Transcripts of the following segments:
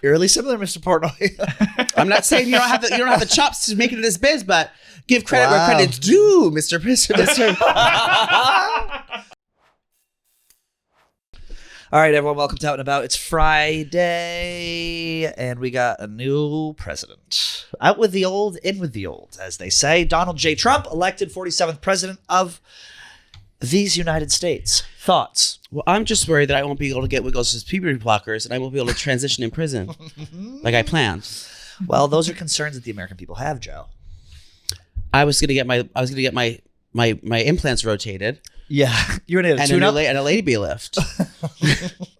Eerily similar, Mr. Portnoy. I'm not saying you don't have the chops to make it in this biz, but give credit where credit's due, Mr. All right, everyone, welcome to Out and About. It's Friday, and we got a new president. Out with the old, in with the old, as they say. Donald J. Trump, elected 47th president of these United States. Thoughts? Well, I'm just worried that I won't be able to get Wiggles' puberty blockers, and I won't be able to transition in prison like I planned. Well, those are concerns that the American people have, Joe. I was gonna get my implants rotated. Yeah, you're gonna get a tune-up and a lady lift.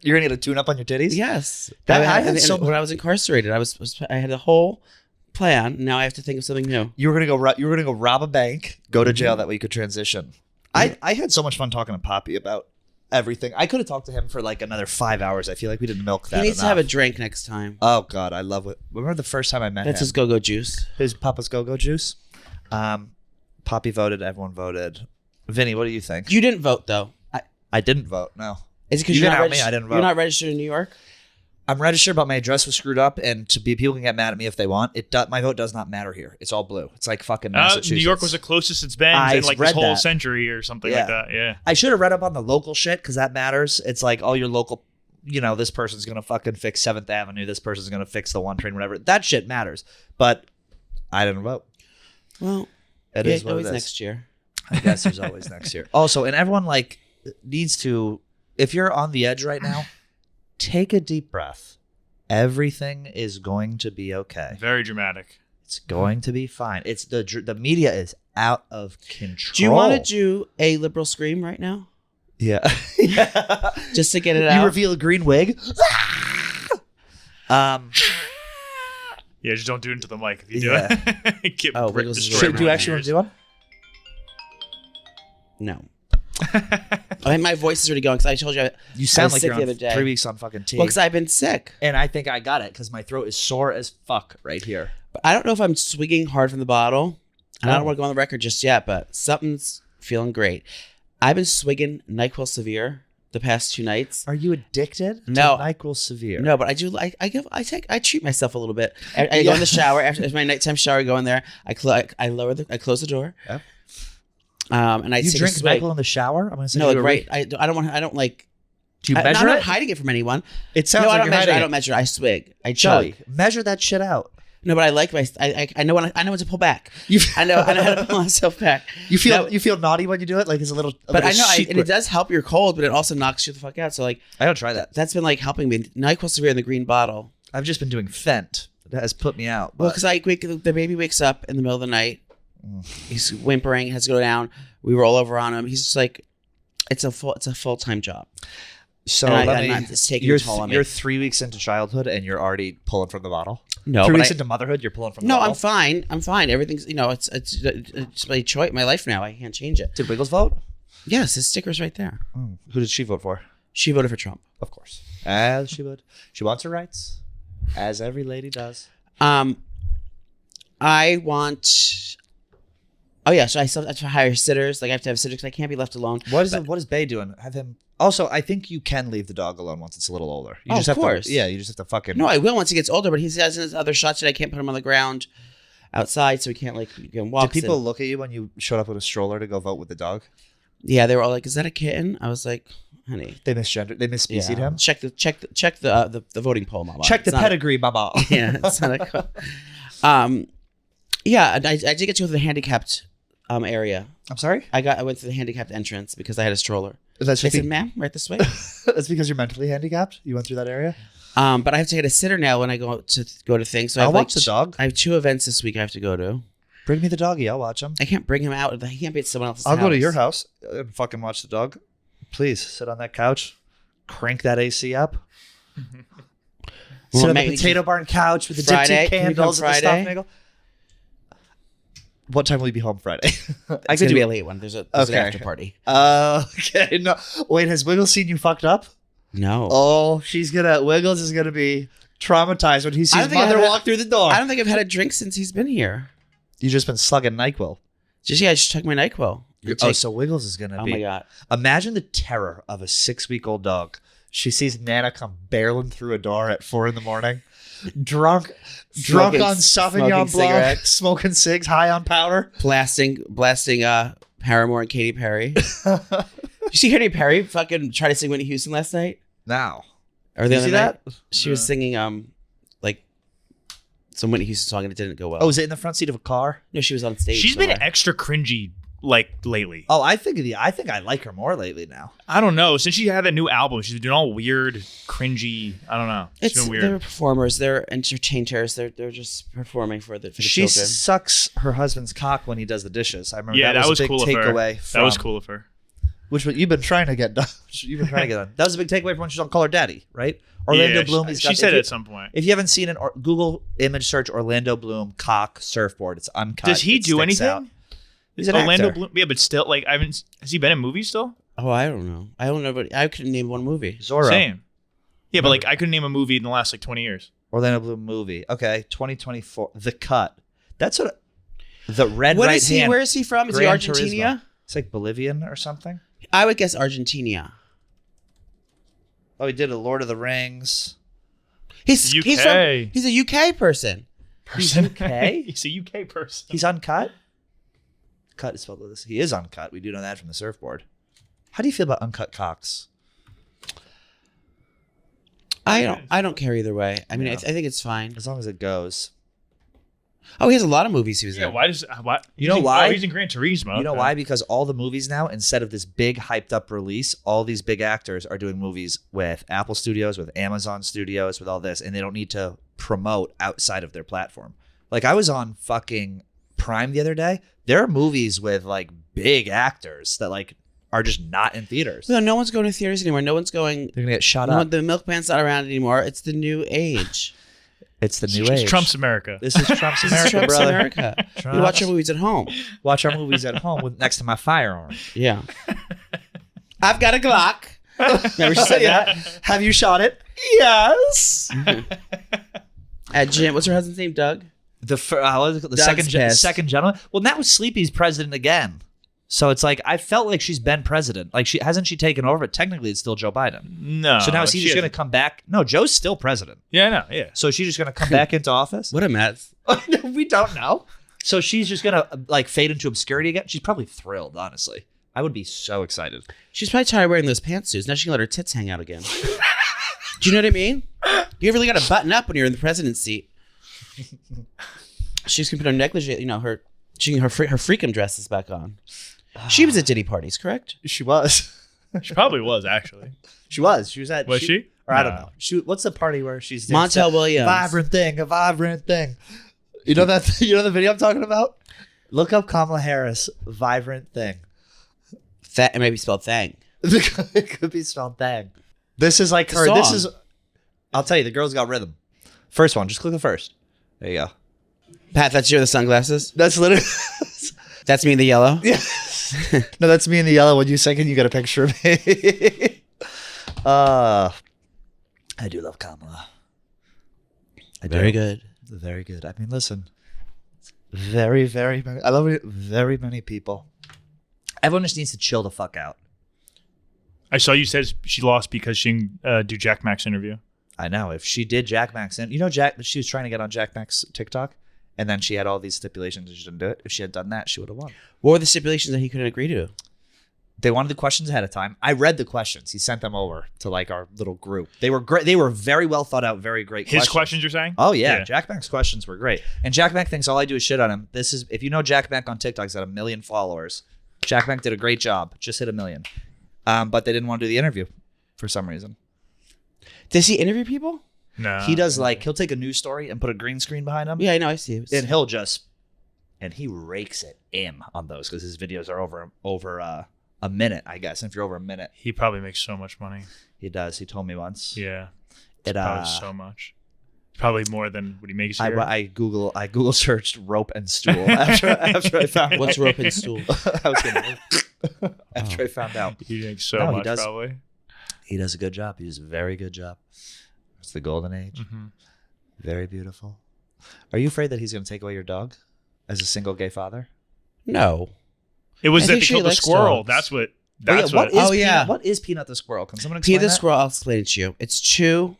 You're gonna get a tune-up on your titties. Yes, when I was incarcerated, I had a whole plan. Now I have to think of something new. You were gonna go rob a bank, go to jail. That way you could transition. I had so much fun talking to Poppy about everything. I could have talked to him for like another 5 hours. I feel like we didn't milk that. He needs enough. to have a drink next time. Oh God, I love it. Remember the first time I met him? That's his go-go juice. His Papa's go-go juice. Poppy voted. Everyone voted. Vinny, what do you think? You didn't vote though. I didn't vote. No. Is it because you're not registered? I didn't vote. You're not registered in New York? I'm registered, but my address was screwed up, and people can get mad at me if they want. My vote does not matter here. It's all blue. It's like fucking Massachusetts. New York was the closest it's been in like this whole century or something like that. Yeah. I should have read up on the local shit because that matters. It's like all your local, this person's gonna fucking fix 7th Avenue. This person's gonna fix the 1 train, whatever. That shit matters. But I didn't vote. Well, it is what it is. Next year. I guess there's always next year. Also, and everyone needs to, if you're on the edge right now, take a deep breath. Everything is going to be okay. Very dramatic. It's going to be fine. It's the media is out of control. Do you want to do a liberal scream right now? Yeah. Just to get it out. You reveal a green wig. Yeah, just don't do it into the mic if you do it. Do you actually want to do one? No. My voice is already going because I told you you sound like sick you're the on other day. 3 weeks on fucking tea. Well, because I've been sick. And I think I got it because my throat is sore as fuck right here. But I don't know if I'm swigging hard from the bottle. And I don't want to go on the record just yet, but something's feeling great. I've been swigging NyQuil Severe the past 2 nights. Are you addicted to NyQuil Severe? No, but I do. I treat myself a little bit. I go in the shower after my nighttime shower. I go in there. I close the door. Yep. And I you drink NyQuil in the shower? I'm gonna say no, right. I don't like. Do you measure it? I'm not hiding it from anyone. It sounds like you're hiding it. I don't measure. I swig. I chug. Measure that shit out. No, but I like my. I know when to pull back. I know how to pull myself back. You feel naughty when you do it, like it's a little. But I know, and it does help your cold, but it also knocks you the fuck out. So like, I don't try that. That's been like helping me. NyQuil Severe in the green bottle. I've just been doing Fent. That has put me out. Well, because the baby wakes up in the middle of the night. He's whimpering, has to go down. We roll over on him. He's just like, it's a full-time job. So it's taking a toll on me. You're 3 weeks into childhood and you're already pulling from the bottle. No, 3 weeks into motherhood, you're pulling from the bottle. No, I'm fine. I'm fine. Everything's it's my choice, my life now. I can't change it. Did Wiggles vote? Yes, his sticker's right there. Who did she vote for? She voted for Trump, of course, as she would. She wants her rights, as every lady does. I want. Oh yeah, so I still have to hire sitters. Like I have to have sitters because I can't be left alone. What is Bay doing? Have him. Also, I think you can leave the dog alone once it's a little older. You just of have course. To, you just have to fucking. No, I will once he gets older. But he has his other shots that I can't put him on the ground outside, so he can't walk. Did people look at you when you showed up with a stroller to go vote with the dog? Yeah, they were all like, "Is that a kitten?" I was like, "Honey." They misgendered. They misspecied him. Check the voting poll, Mama. Check the pedigree, Mama. Yeah, it's not yeah, I did get to go to the handicapped area. I'm sorry? I went to the handicapped entrance because I had a stroller. They said, "Ma'am, right this way." That's because you're mentally handicapped? You went through that area? But I have to get a sitter now when I go to things. So I'll watch the dog. I have 2 events this week I have to go to. Bring me the doggy. I'll watch him. I can't bring him out. He can't be at someone else's house. I'll go to your house and fucking watch the dog. Please sit on that couch. Crank that AC up. Sit on the potato barn couch with the diptych candles and the stuffed bagel. What time will you be home Friday? It's going to be a late one. There's an after party. Okay. No. Wait, has Wiggles seen you fucked up? No. Oh, Wiggles is going to be traumatized when he sees Mother walk through the door. I don't think I've had a drink since he's been here. You've just been slugging NyQuil. I just took my NyQuil. So Wiggles is going to be. Oh my God. Imagine the terror of a 6-week-old dog She sees Nana come barreling through a door at 4 a.m. Drunk Smoking- on Sauvignon smoking Blanc, cigarettes. smoking cigs, high on powder. blasting Paramore and Katy Perry. You see Katy Perry fucking try to sing Whitney Houston last night? Now, Or did the you other see night? that? She was singing like some Whitney Houston song and it didn't go well. Oh, was it in the front seat of a car? No, she was on stage. She's been somewhere. extra cringy like lately. Oh, I think I like her more lately now. I don't know. Since she had that new album, she's been doing all weird, cringy. I don't know. It's been weird. They're performers. They're entertainers. They're just performing for the She children. sucks her husband's cock when he does the dishes. I remember Yeah, that was a big cool of her. takeaway. That was cool of her. Which you've been trying to get done. You've been trying to get done. That was a big takeaway from when she's on Call Her Daddy, right? Orlando Yeah, Bloom. She said it at some point. If you haven't seen it, or Google image search Orlando Bloom cock surfboard. It's uncut. Does he It do sticks anything? out. He's an Orlando actor. Bloom. Yeah, but still, like, has he been in movies still? Oh, I don't know. I don't know, but I couldn't name one movie. Zorro. Same. Yeah, but like, I couldn't name a movie in the last like 20 years. Orlando Bloom movie. Okay, 2024. The Cut. That's what. The red What right is he? hand. Where is he from? Is he Gran Argentina? Turismo. It's like Bolivian or something. I would guess Argentina. Oh, he did a Lord of the Rings. He's UK. He's a UK person. He's UK? He's a UK person. He's uncut? Cut is spelled with this. He is uncut. We do know that from the surfboard. How do you feel about uncut cocks? I don't care either way. I mean, Yeah. I think it's fine. As long as it goes. Oh, he has a lot of movies he was Yeah, in. why does why? You know he's in- why? Oh, he's in Gran Turismo. You know Okay. why? Because all the movies now, instead of this big hyped up release, all these big actors are doing movies with Apple Studios, with Amazon Studios, with all this, and they don't need to promote outside of their platform. Like I was on fucking Prime the other day. There are movies with like big actors that like are just not in theaters. No one's going to theaters anymore. No one's going. They're gonna get shot No, up. the milkman's not around anymore. It's the new age. It's the new It's age. Trump's America. This is Trump's This America, is Trump's brother. America. Trump. We watch our movies at home. Watch our movies at home with next to my firearm. Yeah. I've got a Glock. Remember she said that? Have you shot it? Yes. At Jim, what's her husband's name? Doug? The Doug's second pissed. second gentleman. Well, now Sleepy's president again. So it's like I felt like she's been president. Like she hasn't taken over, but technically it's still Joe Biden. No. So now is he she just going to hasn't. come back? No, Joe's still president. Yeah, I know. Yeah. So she's just going to come back into office? What a mess. We don't know. So she's just going to like fade into obscurity again. She's probably thrilled, honestly. I would be so excited. She's probably tired of wearing those pantsuits. Now she can let her tits hang out again. Do you know what I mean? You really got to button up when you're in the president's seat. She's gonna put her negligee, her freakum dresses back on. She was at Diddy parties, correct? She was. She probably was actually. She was. She was at. Was she? Or I don't No. know. What's the party where she's Montel Williams. A vibrant thing. You know that? You know the video I'm talking about? Look up Kamala Harris. Vibrant thing. It may be spelled thang. It could be spelled thing. This is like her. Song. This is. I'll tell you, the girl's got rhythm. First one. Just click the first. There you go. Pat, that's you with the sunglasses? That's literally. That's me in the yellow? Yeah. No, that's me in the yellow. When you sing, and you get a picture of me. I do love Kamala. I do. Very good. Very good. I mean, listen. Very, very many. I love it. Very many people. Everyone just needs to chill the fuck out. I saw you said she lost because she didn't do Jack Mac's interview. I know. If she did Jack Mac's, she was trying to get on Jack Mac's TikTok, and then she had all these stipulations and she didn't do it. If she had done that, she would have won. What were the stipulations that he couldn't agree to? They wanted the questions ahead of time. I read the questions. He sent them over to like our little group. They were great. They were very well thought out, very great His questions, you're saying? Oh yeah. Jack Mac's questions were great. And Jack Mac thinks all I do is shit on him. This is, if you know Jack Mac on TikTok, he's got 1 million followers. Jack Mac did a great job. Just hit 1 million. But they didn't want to do the interview for some reason. Does he interview people? No. He does he'll take a news story and put a green screen behind him. Yeah, I know. I see it. And he rakes it in on those because his videos are over a minute, I guess. And if you're over a minute, He probably makes so much money. he does. He told me once. Yeah. It Probably so much. Probably more than what he makes here. I Google searched rope and stool after I found out. What's rope and stool? I was kidding. After I found out. He makes so No, he much, does. probably. He does a good job. He does a very good job. It's the golden age. Mm-hmm. Very beautiful. Are you afraid that he's going to take away your dog as a single gay father? No. It was I that think they she killed the likes squirrel. dogs. That's what That's what is Oh, yeah. Peanut, what is Peanut the Squirrel? Can someone explain Peanut the that? Squirrel, I'll explain it to you. It's two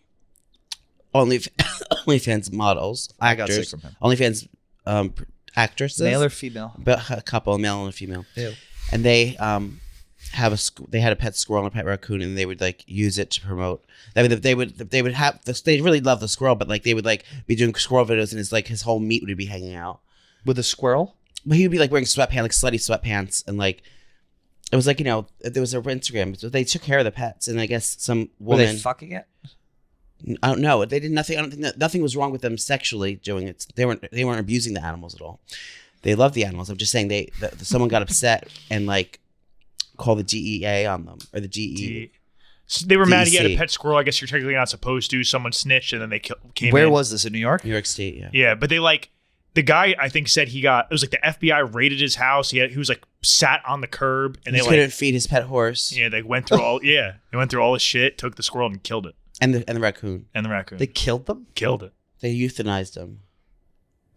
OnlyFans models, I got sick actors, from him. OnlyFans actresses, Male or female? but a couple, a male and a female, Ew. and they they had a pet squirrel and a pet raccoon, and they would like use it to promote. I mean, they would have they really love the squirrel, but like they would like be doing squirrel videos, and his whole meat would be hanging out. With a squirrel? But he would be like wearing sweatpants, like slutty sweatpants, and like it was like, you know, there was a Instagram. So they took care of the pets, and I guess some woman. Were they fucking it? I don't know. They did nothing. I don't think nothing was wrong with them sexually doing it. They weren't abusing the animals at all. They loved the animals. I'm just saying someone got upset and like called the DEA on them or the DE. They were mad he had a DC. pet squirrel. I guess you're technically not supposed to. Someone snitched and then they came Where in. was this, in New York? New York State, yeah. Yeah, but they like the guy. I think said it was like the FBI raided his house. He was like sat on the curb and He they couldn't like feed his pet horse. yeah they went through all they went through all his shit, took the squirrel and killed it, And the raccoon. and the raccoon They killed them? killed it. They euthanized him.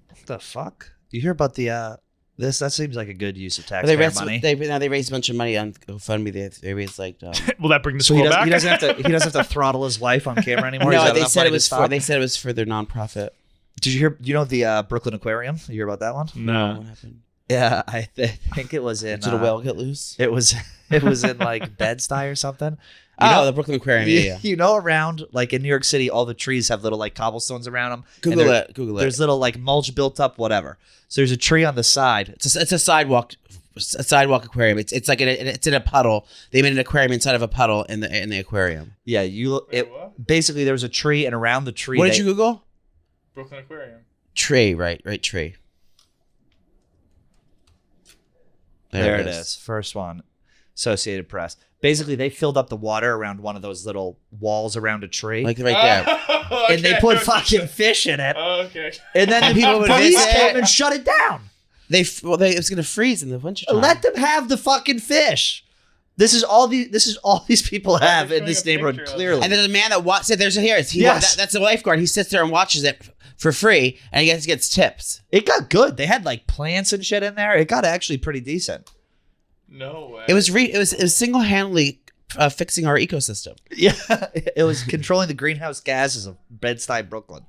What the fuck? You hear about the this? That seems like a good use of But they taxpayer raised money. they raised a bunch of money on GoFundMe. They raised like Will that bring the So he squirrel doesn't, back? he doesn't have to throttle his wife on camera anymore. He's no, got they enough said money it to was stop? they said it was for their nonprofit. Did you hear? You know the Brooklyn Aquarium? You hear about that one? No. What happened? Yeah, I think it was in. Did a whale get loose? It was in like Bed-Stuy or something. The Brooklyn Aquarium. Yeah. You know, around like in New York City, all the trees have little like cobblestones around them. Google it. There's little like mulch built up, whatever. So there's a tree on the side. It's a sidewalk aquarium. It's like it's in a puddle. They made an aquarium inside of a puddle in the aquarium. Yeah, what? basically there was a tree, and around the tree. What did you Google? Brooklyn Aquarium. Tree, right, tree. There it is. First one. Associated Press. Basically, they filled up the water around one of those little walls around a tree. Like right there. And they put fucking fish in it. Okay. And then the people would police visit. came and shut it down. It was gonna freeze in the winter time. Let them have the fucking fish. This is all these people have in this showing a neighborhood, picture of clearly. And there's a man that said there's Yes. that's a lifeguard. He sits there and watches it for free, and he gets tips. It got good. They had like plants and shit in there. It got actually pretty decent. No way. It was single-handedly fixing our ecosystem. Yeah, it was controlling the greenhouse gases of Bed-Stuy, Brooklyn.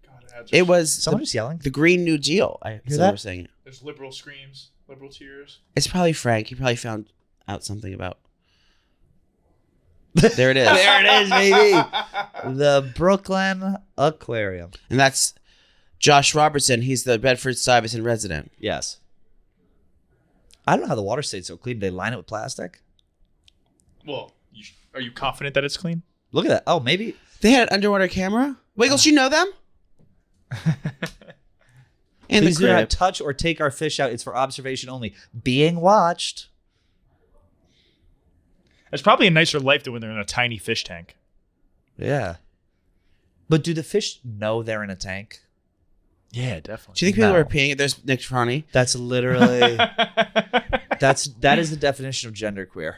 God, ads It are- was Someone just yelling. the Green New Deal. Hear Someone that? was saying it. There's liberal screams, liberal tears. It's probably Frank. He probably found out something about. There it is. There it is, baby. The Brooklyn Aquarium. And that's Josh Robertson. He's the Bedford-Stuyvesant resident. Yes. I don't know how the water stayed so clean. Did they line it with plastic? Well, are you confident that it's clean? Look at that. Oh, maybe. They had an underwater camera. Wiggles, you know them? In Please the do not crib. touch or take our fish out. It's for observation only. Being watched. It's probably a nicer life than when they're in a tiny fish tank. Yeah. But do the fish know they're in a tank? Yeah, definitely. Do you think people No. are peeing? There's Nick Trani. That's literally that is the definition of genderqueer.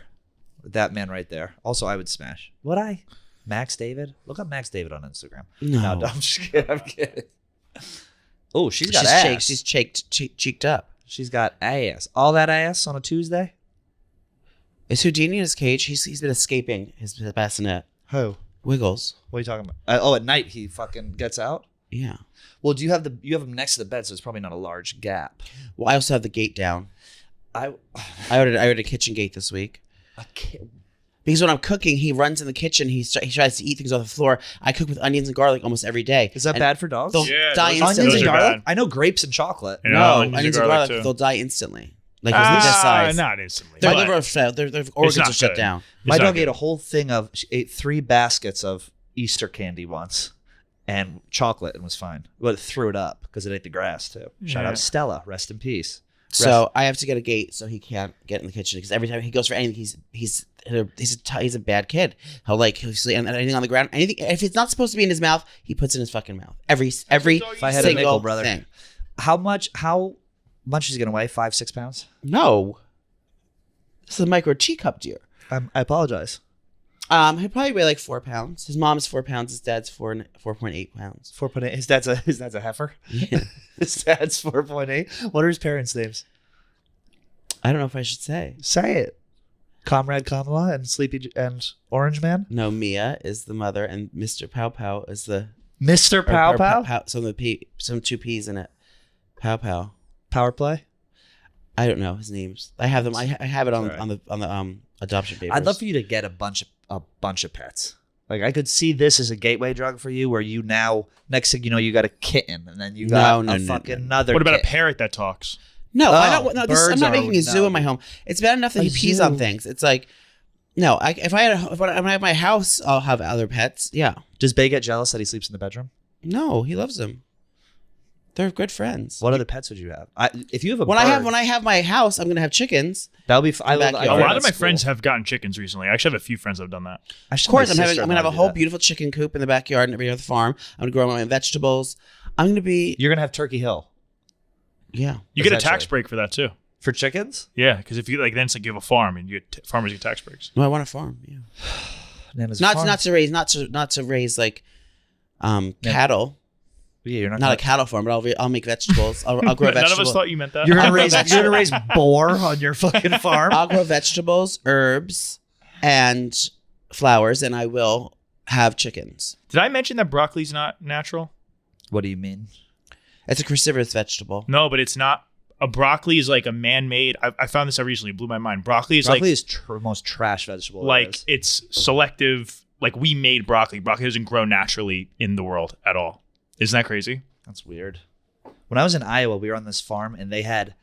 That man right there. Also, I would smash. Would I? Max David? Look up Max David on Instagram. No. I'm just kidding. I'm kidding. Oh, she's got ass. She's cheeked up. She's got ass. All that ass on a Tuesday? Is Houdini in his cage? He's been escaping his bassinet. Who? Wiggles. What are you talking about? At night he fucking gets out? Yeah. Well, you have him next to the bed, so it's probably not a large gap. Well, I also have the gate down. I I ordered a kitchen gate this week. can't. Because when I'm cooking, he runs in the kitchen. He tries to eat things off the floor. I cook with onions and garlic almost every day. Is that And bad for dogs? They'll Yeah, die those- Onions instantly. and are garlic? bad. I know grapes and chocolate. Yeah, No, onions onions and and garlic, garlic, too. they'll die instantly. Like this size. Not instantly. Their but liver, their organs not are shut good. down. My it's not dog good. ate a whole thing of, she ate 3 baskets of Easter candy once and chocolate and was fine. But it threw it up because it ate the grass too. Shout Yeah. out Stella. Rest in peace. So I have to get a gate so he can't get in the kitchen because every time he goes for anything, he's a bad kid. He'll sleep and anything on the ground. Anything if it's not supposed to be in his mouth, he puts it in his fucking mouth. Every If I had a single nickel, brother. thing. How much is he going to weigh? 5-6 pounds? No, this is a micro teacup deer. I apologize. He'd probably weigh like 4 pounds. His mom's 4 pounds. His dad's 4.8 pounds. 4.8. His dad's a heifer? Yeah. His dad's 4.8. What are his parents' names? I don't know if I should say. Say it. Comrade Kamala and Sleepy and Orange Man. No, Mia is the mother, and Mr. Pow Pow is the Mr. Pow Pow. Some two P's in it. Pow Pow. Power play. I don't know his names. I have them. I have it on Sorry. on the adoption papers. I'd love for you to get a bunch of pets. Like I could see this as a gateway drug for you, where you now next thing you know you got a kitten, and then you got another. What about a kitten. parent that talks? No, I Oh, don't. No, this, I'm birds not are- making a zoo no. in my home. It's bad enough that he pees on things. It's like, no. If I have my house, I'll have other pets. Yeah. Does Bay get jealous that he sleeps in the bedroom? No, he loves them. They're good friends. What other pets would you have? If you have a When bird, I have my house, I'm gonna have chickens. that'll be. I love. backyard. A lot of my that's friends cool. have gotten chickens recently. I actually have a few friends that have done that. I should Of course, my I'm gonna have a sister-in-law whole do that. beautiful chicken coop in the backyard and every other farm. I'm gonna grow my own vegetables. I'm gonna be You're gonna have Turkey Hill You get a tax Essentially. break for that too. for chickens. Yeah, because if you like, then it's like you have a farm and you get farmers get tax breaks. No, I want a farm. Yeah. Nana's Not farm. to raise like cattle. Yeah, you're Not a cattle farm, but I'll make vegetables. I'll grow None vegetables. of us thought you meant that. You're gonna raise boar on your fucking farm. I'll grow vegetables, herbs, and flowers, and I will have chickens. Did I mention that broccoli's not natural? What do you mean? It's a cruciferous vegetable. No, but it's not. A broccoli is like a man-made. I found this out recently. It blew my mind. Broccoli is Broccoli like is most trash vegetable. there like is. it's selective. Like we made broccoli. Broccoli doesn't grow naturally in the world at all. Isn't that crazy? That's weird. When I was in Iowa, we were on this farm and they had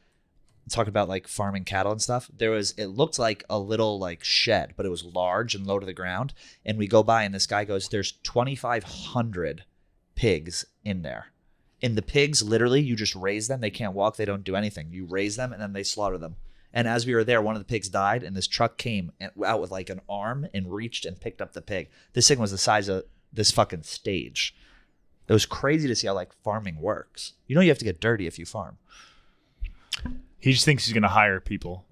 talk about like farming cattle and stuff. It looked like a little like shed, but it was large and low to the ground. And we go by and this guy goes, "There's 2,500 pigs in there." And the pigs, literally, you just raise them. They can't walk. They don't do anything. You raise them and then they slaughter them. And as we were there, one of the pigs died and this truck came out with like an arm and reached and picked up the pig. This thing was the size of this fucking stage. It was crazy to see how like farming works. You know you have to get dirty if you farm. He just thinks he's gonna hire people.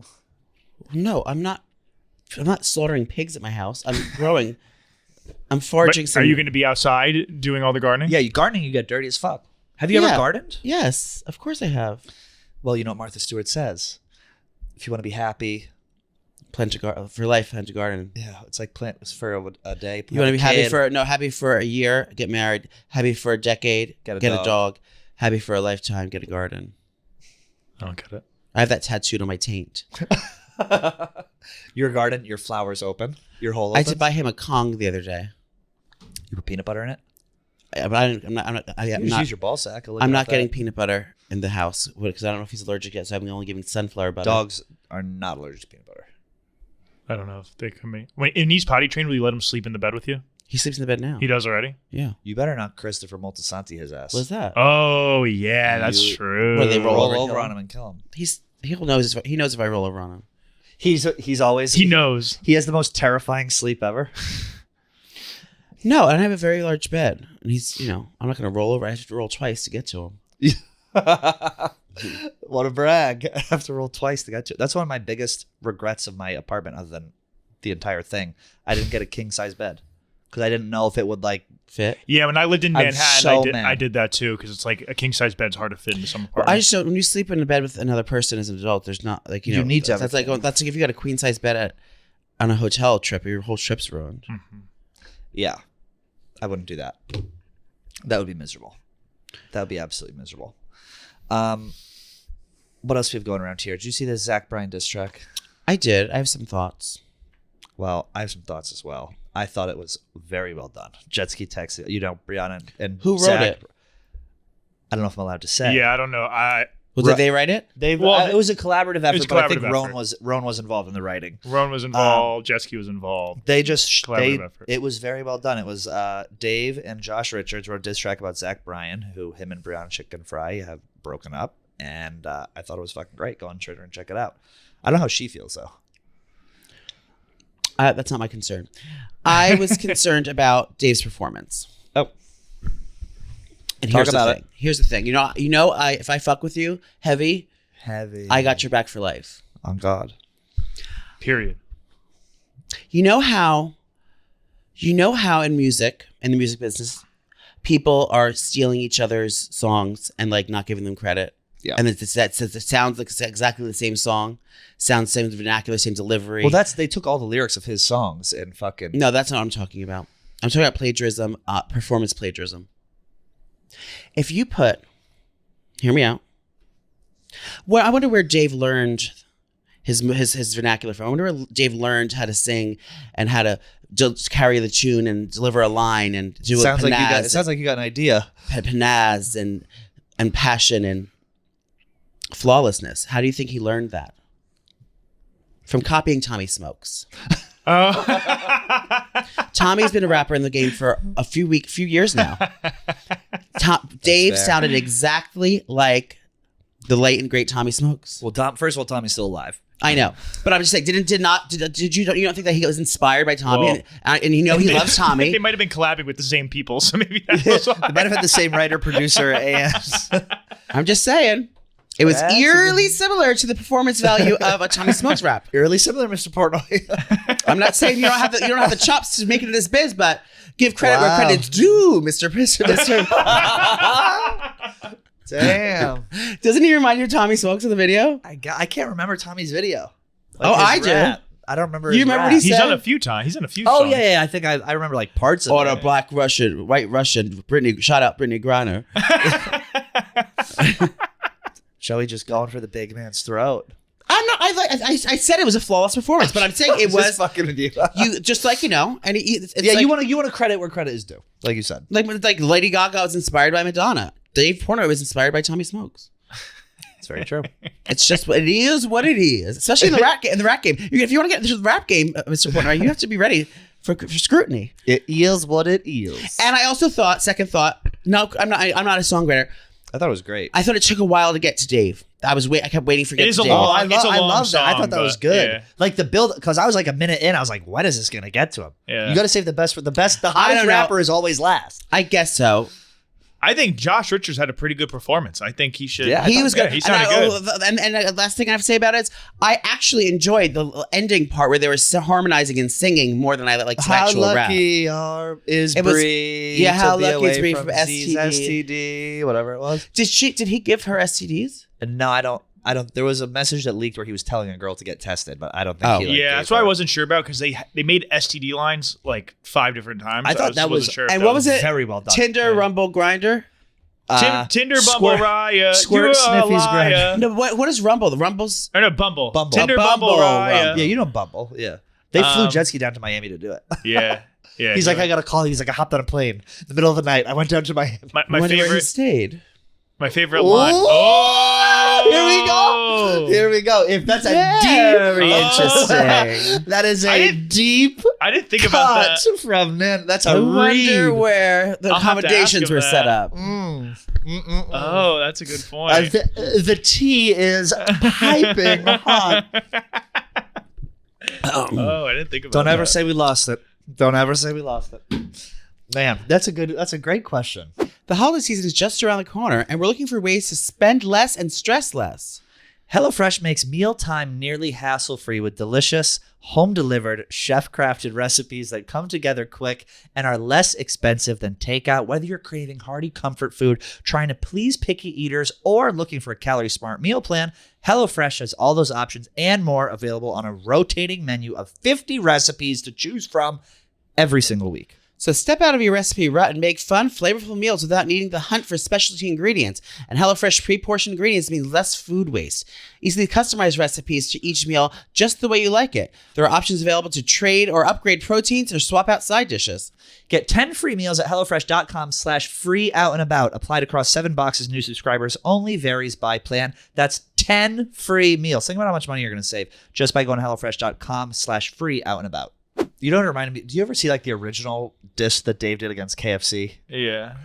No, I'm not. I'm not slaughtering pigs at my house. I'm growing. I'm foraging. But are you going to be outside doing all the gardening? Yeah, you gardening, you get dirty as fuck. Have you ever Yeah. gardened? Yes, of course I have. Well, you know what Martha Stewart says. If you want to be happy, Plant for life, plant a garden. yeah, it's like plant for a day. You want to be happy kid. happy for a year, get married. Happy for a decade, Get a get dog. a dog. Happy for a lifetime, get a garden. I don't get it. I have that tattooed on my taint. Your garden, your flowers open, your hole I open. did buy him a Kong the other day. You put peanut butter in it? But I'm Just use your ball sack. I'm not getting peanut butter in the house because I don't know if he's allergic yet. So I'm only giving sunflower butter. Dogs are not allergic to peanut butter. I don't know if they can be. When he's potty trained, will you let him sleep in the bed with you? He sleeps in the bed now. He does already. Yeah. You better not Christopher Moltisanti his ass. What's that? Oh yeah, that's You- true. Where they Roll over over and kill on him? him and kill him. He knows if I roll over on him. He's always He knows. He has the most terrifying sleep ever. No, and I have a very large bed, and he's I'm not going to roll over. I have to roll twice to get to him. What a brag. I have to roll twice to get to it. That's one of my biggest regrets of my apartment, other than the entire thing. I didn't get a king size bed because I didn't know if it would like Fit. Yeah, when I lived in I'm Manhattan, so I mad. did that too because it's like a king size bed's hard to fit into some Well, apartments. I just don't. When you sleep in a bed with another person as an adult, there's not like You need to have That's a like thing. that's like if you got a queen size bed on a hotel trip, your whole trip's ruined. yeah. I wouldn't do that. That would be miserable. That would be absolutely miserable. What else do we have going around here? Did you see the Zach Bryan diss track? I did. I have some thoughts. Well, I have some thoughts as well. I thought it was very well done. Jet ski text, Brianna and Who wrote Zach, it? I don't know if I'm allowed to say. Yeah, I don't know. Well, did they write it? It was a collaborative effort, was a but I think collaborative Roan was involved in the writing. Ron was involved. Jetski was involved. They just Collaborative effort. it was very well done. It was Dave and Josh Richards wrote a diss track about Zach Bryan, who him and Brianna Chickenfry have broken up, and I thought it was fucking great. Go on Twitter and check it out. I don't know how she feels though. That's not my concern. I was concerned about Dave's performance. Oh, And Talk here's about the thing. Here's the thing. If I fuck with you heavy, I got your back for life. on God. Period. You know how in music, in the music business, people are stealing each other's songs and like not giving them credit. Yeah. And it sounds like it's exactly the same song. Sounds same vernacular, same delivery. Well, they took all the lyrics of his songs and fucking. No, that's not what I'm talking about. I'm talking about plagiarism, performance plagiarism. If you hear me out. Well, I wonder where Dave learned his vernacular from. I wonder where Dave learned how to sing and how to just carry the tune and deliver a line and do it. Sounds like you got an idea. Panazz and passion and flawlessness. How do you think he learned that? From copying Tommy Smokes. Oh. Tommy's been a rapper in the game for a few years now. Dave sounded exactly like the late and great Tommy Smokes. Well, first of all, Tommy's still alive. I know, but I'm just saying, you don't think that he was inspired by Tommy, and he loves Tommy? They might have been collabing with the same people, so maybe that was why. They might have had the same writer, producer, and I'm just saying, it was eerily similar to the performance value of a Tommy Smokes rap. Eerily similar, Mr. Portnoy. I'm not saying you don't have the chops to make it in this biz, but give credit where credit's due, Mr. Damn. Doesn't he remind you of Tommy Smokes in the video? I can't remember Tommy's video. I do. I don't remember. You remember what he said? He's done a few times. He's in a few. Oh songs. yeah. I think I remember like parts of it. Or the Black Russian, White Russian, shout out Brittany Griner. Joey just going for the big man's throat. I'm not. I said it was a flawless performance, but I'm saying it was fucking with you. You just like and it's yeah. Like, you want to credit where credit is due, like you said. Like Lady Gaga was inspired by Madonna. Dave Portnoy was inspired by Tommy Smokes. It's very true. It's just what it is, especially in the rap game. If you want to get into the rap game, Mr. Portnoy, you have to be ready for scrutiny. It is what it is. And I also second thought, no, I'm not a songwriter. I thought it was great. I thought it took a while to get to Dave. I kept waiting for Dave. I love that. I thought that was good. Yeah. Like the build, because I was like a minute in. I was like, when is this going to get to him? Yeah. You got to save the best for the best. The hottest rapper is always last. I guess so. I think Josh Richards had a pretty good performance. I think he should. Yeah, he was good. Yeah, he sounded good. And the last thing I have to say about it is, I actually enjoyed the ending part where they were harmonizing and singing more than I like the actual rap. How lucky is Bree? Yeah, how lucky is Bree from STD, whatever it was. Did he give her STDs? No, I don't. There was a message that leaked where he was telling a girl to get tested, but I don't think he that's what I wasn't sure about, because they made STD lines like 5 different times. I thought that was sure. And what was it? Very well done. Tinder, Rumble, Grindr? Tinder, Bumble, Raya, Squirt, Sniffies, Grindr. No, what is Rumble? The Rumble's... Or no, Bumble. Tinder, Bumble, Raya. Yeah, you know Bumble. Yeah. They flew jet ski down to Miami to do it. Yeah. Yeah. He's like, I got a call. He's like, I hopped on a plane in the middle of the night. I went down to Miami. My favorite... Where he stayed. My favorite line. Here we go. If that's very interesting. That is a deep. I didn't think about that. From man. That's a I read. wonder where the accommodations were set up. Oh, that's a good point. The tea is piping hot. Oh, I didn't think about that. Don't ever say we lost it. Don't ever say we lost it. Man, that's a great question. The holiday season is just around the corner, and we're looking for ways to spend less and stress less. HelloFresh makes mealtime nearly hassle-free with delicious, home-delivered, chef-crafted recipes that come together quick and are less expensive than takeout. Whether you're craving hearty comfort food, trying to please picky eaters, or looking for a calorie-smart meal plan, HelloFresh has all those options and more available on a rotating menu of 50 recipes to choose from every single week. So step out of your recipe rut and make fun, flavorful meals without needing to hunt for specialty ingredients. And HelloFresh pre-portioned ingredients mean less food waste. Easily customized recipes to each meal just the way you like it. There are options available to trade or upgrade proteins or swap out side dishes. Get 10 free meals at HelloFresh.com/free out and about. Applied across 7 boxes. New subscribers only. Varies by plan. That's 10 free meals. Think about how much money you're going to save just by going to HelloFresh.com/free out and about. You know what it reminded me? Do you ever see like the original diss that Dave did against KFC? Yeah.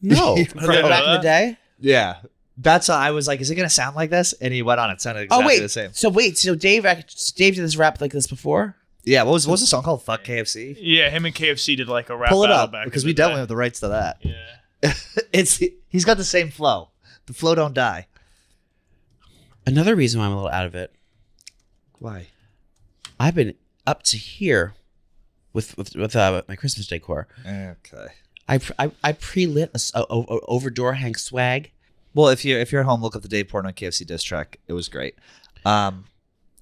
No. Back in the day? Yeah. That's I was like, is it going to sound like this? And he went on. It sounded exactly the same. So Dave did this rap like this before? Yeah. What was the song called? Fuck KFC? Yeah. Him and KFC did like a rap Pull it battle up back because we definitely have the rights to that. Yeah. He's got the same flow. The flow don't die. Another reason why I'm a little out of it. Why? I've been up to here with my Christmas decor. Okay. I pre-lit a over door hang swag Well, if you're at home, look up the Dave Portnoy KFC diss track. It was great. I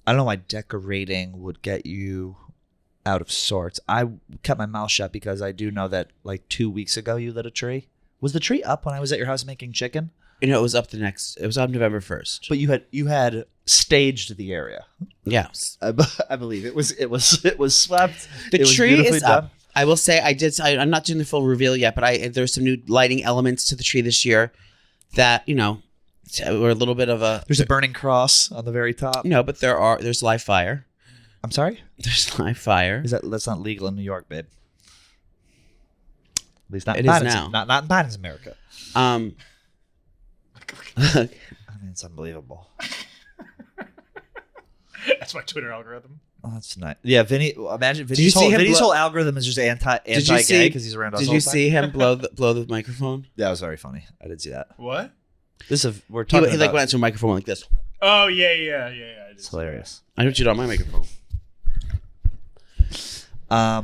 don't know why decorating would get you out of sorts. I kept my mouth shut because I do know that like 2 weeks ago you lit a tree. Was the tree up when I was at your house making chicken? You know, it was up November 1st. But you had staged the area. Yes. I believe it was swept. The It was tree beautifully is done. up. I will say I'm not doing the full reveal yet, but there's some new lighting elements to the tree this year that, you know, were a little bit of a... There's a burning cross on the very top. No, but there's live fire. I'm sorry? There's live fire. That's not legal in New York, babe. At least not It in is Biden's, now. Not in Biden's America. I mean, it's unbelievable. That's my Twitter algorithm. Oh, that's nice. Yeah, Vinny. Imagine you see him Vinny's blow- whole algorithm is just anti-gay because he's around us. Did all you the time. see him blow the microphone? That was very funny. I did see that. What? We're He talking like about. went into a microphone like this. Oh yeah. I did It's see hilarious. I don't you on my microphone. Oh,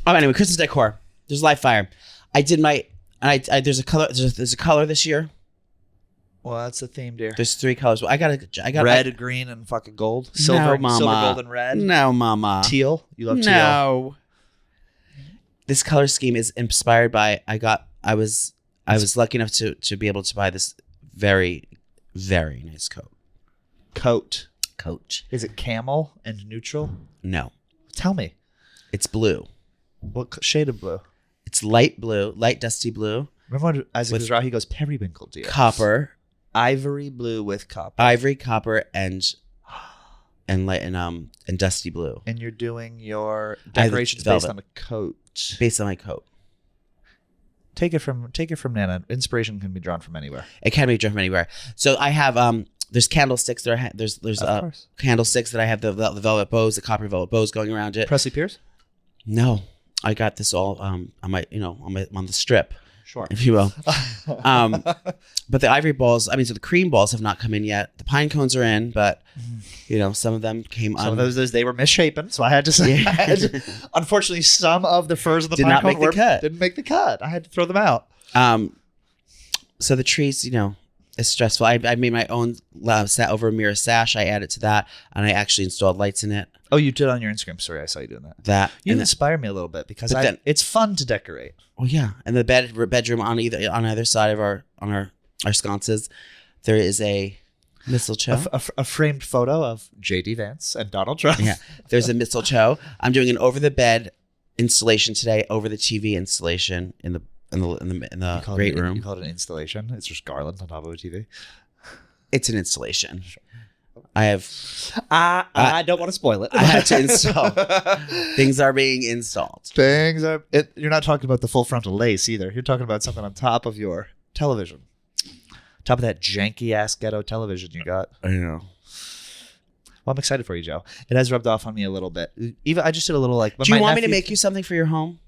anyway, Christmas decor. There's live fire. I did my. There's a color. There's a color this year. Well, that's the theme, dear. There's 3 colors. Well, I got Red, green, and fucking gold. Silver, Mama. silver, gold, and red. No, mama. Teal. You love teal. No. This color scheme is inspired by I was lucky enough to be able to buy this very, very nice coat. Coat. Is it camel and neutral? No. Tell me. It's blue. What shade of blue? It's light blue, light dusty blue. Remember when Isaac With Mizrahi goes periwinkle, dear? Copper. Ivory blue with copper. Ivory, copper, and light and dusty blue. And you're doing your decorations based velvet. on a coat. Based on my coat. Take it from Nana. Inspiration can be drawn from anywhere. It can be drawn from anywhere. So I have there's candlesticks. There's Of course. candlesticks that I have the velvet bows, the copper velvet bows going around it. Presley Pierce? No, I got this all on the strip, Sure. if you will. But the ivory balls, so the cream balls have not come in yet. The pine cones are in, but some of them came Some of those they were misshapen, so I had to say. Unfortunately, some of the furs of the Did pine not cone make the cut. didn't make the cut. I had to throw them out. So the trees, is stressful. I made my own sat over a mirror sash. I added to that, and I actually installed lights in it. Oh, you did on your Instagram story. I saw you doing that. You inspired me a little bit because it's fun to decorate. Oh yeah, and the bedroom on either side of our sconces, there is a mistletoe. A framed photo of J.D. Vance and Donald Trump. Yeah, there's a mistletoe. I'm doing an over the bed installation today, over the TV installation in the great room. You call it an installation? It's just garland on top of a TV. It's an installation. I have. I don't want to spoil it. I had to install. Things are being installed. You're not talking about the full frontal lace either. You're talking about something on top of your television. Top of that janky ass ghetto television you got. I know. Well, I'm excited for you, Joe. It has rubbed off on me a little bit. Even I just did a little like. Do you want me to make you something for your home?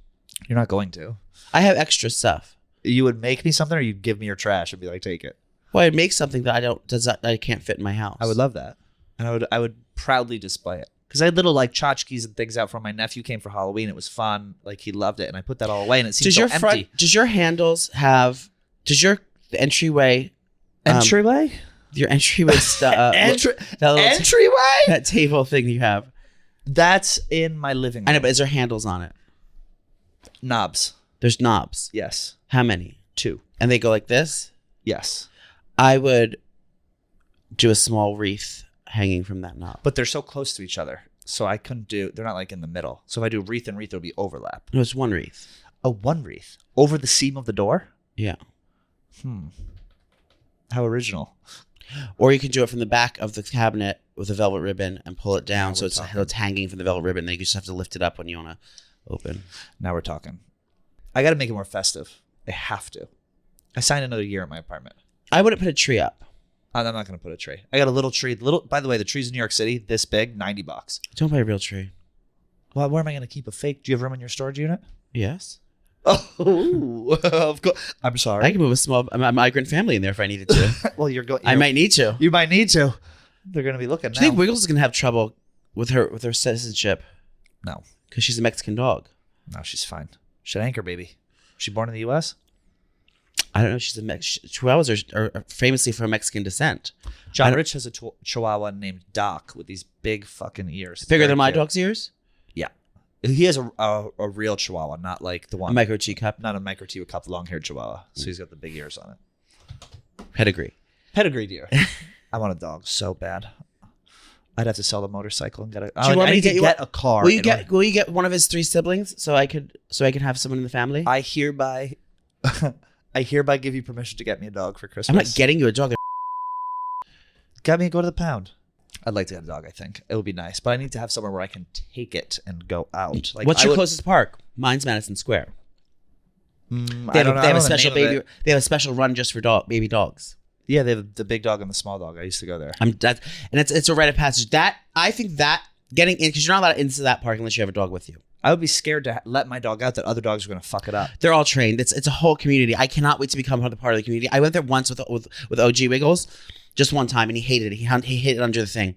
You're not going to. I have extra stuff. You would make me something, or you'd give me your trash and be like, take it. Well, I'd make something that I can't fit in my house. I would love that, and I would proudly display it because I had little like tchotchkes and things out from my nephew. Came for Halloween. It was fun. Like he loved it, and I put that all away, and it seems so empty. Does your handles have? Does your entryway? Entryway. Your entryway stuff. Entryway. That table thing you have. That's in my living room. I know, but is there handles on it? Knobs. There's knobs. Yes. How many? 2. And they go like this? Yes. I would do a small wreath hanging from that knob. But they're so close to each other. So I couldn't do, they're not like in the middle. So if I do wreath and wreath, it'll be overlap. No, it's one wreath. Oh, one wreath. Over the seam of the door? Yeah. How original. Or you can do it from the back of the cabinet with a velvet ribbon and pull it down so it's hanging from the velvet ribbon. Then you just have to lift it up when you want to open. Now we're talking. I got to make it more festive. I have to. I signed another year in my apartment. I wouldn't put a tree up. I'm not going to put a tree. I got a little tree. By the way, the trees in New York City, this big, $90. Don't buy a real tree. Well, where am I going to keep a fake? Do you have room in your storage unit? Yes. Oh, of course. I'm sorry. I can move a migrant family in there if I needed to. Well, you're going. I might need to. You might need to. They're going to be looking. Do you think Wiggles is going to have trouble with her citizenship? No, because she's a Mexican dog. No, she's fine. She's an anchor baby. Was she born in the U.S.? I don't know. She's Chihuahuas are famously from Mexican descent. John Rich has a Chihuahua named Doc with these big fucking ears. Bigger Very than my cute. dog's ears? Yeah. He has a real Chihuahua, not like the one. A micro teacup? Not a micro teacup, long-haired Chihuahua. So he's got the big ears on it. Pedigree. Pedigree deer. I want a dog so bad. I'd have to sell the motorcycle and get a. Do you want I me need to to get get a car. Will you get one of his 3 siblings so I could have someone in the family? I hereby give you permission to get me a dog for Christmas. I'm not getting you a dog. Get me go to the pound. I'd like to get a dog. I think it would be nice, but I need to have somewhere where I can take it and go out. Like, What's your closest park? Mine's Madison Square. They have a special baby. They have a special run just for baby dogs. Yeah, they have the big dog and the small dog. I used to go there. It's a rite of passage. I think that getting in, because you're not allowed into that park unless you have a dog with you. I would be scared to let my dog out that other dogs are going to fuck it up. They're all trained. It's a whole community. I cannot wait to become part of the community. I went there once with OG Wiggles, just one time, and he hated it. He hid it under the thing.